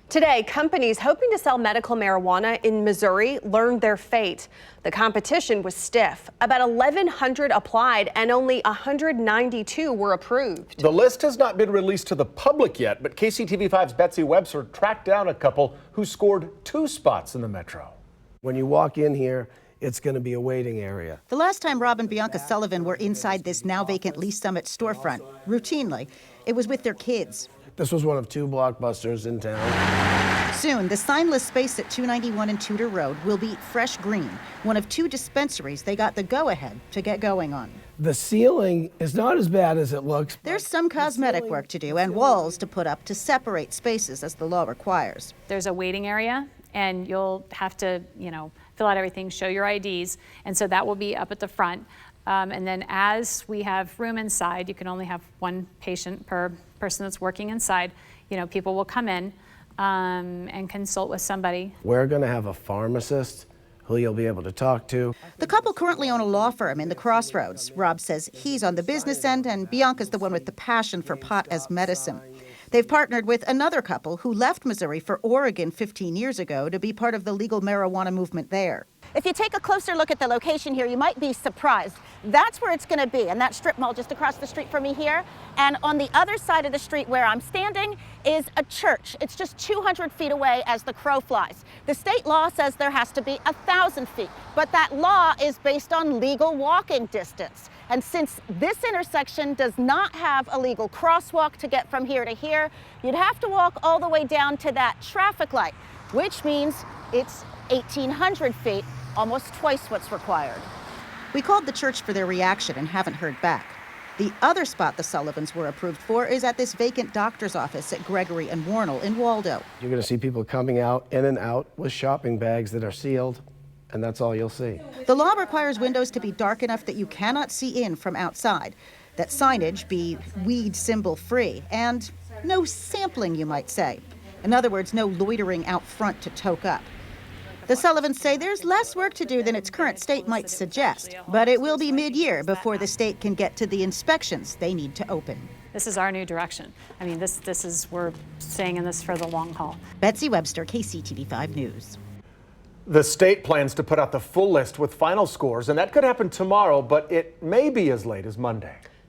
Today, companies hoping to sell medical marijuana in Missouri learned their fate. The competition was stiff. About 1,100 applied and only 192 were approved. The list has not been released to the public yet, but KCTV5's Betsy Webster tracked down a couple who scored 2 spots in the metro. When you walk in here, it's going to be a waiting area. The last time Rob and Bianca Sullivan were inside this now vacant Lee Summit storefront, routinely, it was with their kids. This was one of 2 blockbusters in town. Soon, the signless space at 291 and Tudor Road will be Fresh Green, one of 2 dispensaries they got the go-ahead to get going on. The ceiling is not as bad as it looks. There's some cosmetic work to do and walls to put up to separate spaces as the law requires. There's a waiting area, and you'll have to, fill out everything, show your IDs, and so that will be up at the front. And then as we have room inside, you can only have 1 patient per person that's working inside. People will come in and consult with somebody. We're going to have a pharmacist who you'll be able to talk to. The couple currently own a law firm in the Crossroads. Rob says he's on the business end and Bianca's the one with the passion for pot as medicine. They've partnered with another couple who left Missouri for Oregon 15 years ago to be part of the legal marijuana movement there. If you take a closer look at the location here, you might be surprised. That's where it's going to be, and that strip mall just across the street from me here. And on the other side of the street where I'm standing is a church. It's just 200 feet away as the crow flies. The state law says there has to be 1,000 feet, but that law is based on legal walking distance. And since this intersection does not have a legal crosswalk to get from here to here, you'd have to walk all the way down to that traffic light, which means it's 1,800 feet, almost twice what's required. We called the church for their reaction and haven't heard back. The other spot the Sullivans were approved for is at this vacant doctor's office at Gregory and Warnell in Waldo. You're going to see people coming out, in and out, with shopping bags that are sealed, and that's all you'll see. The law requires windows to be dark enough that you cannot see in from outside, that signage be weed symbol free, and no sampling, you might say. In other words, no loitering out front to toke up. The Sullivans say there's less work to do than its current state might suggest, but it will be mid-year before the state can get to the inspections they need to open. This is our new direction. We're staying in this for the long haul. Betsy Webster, KCTV5 News. The state plans to put out the full list with final scores, and that could happen tomorrow, but it may be as late as Monday.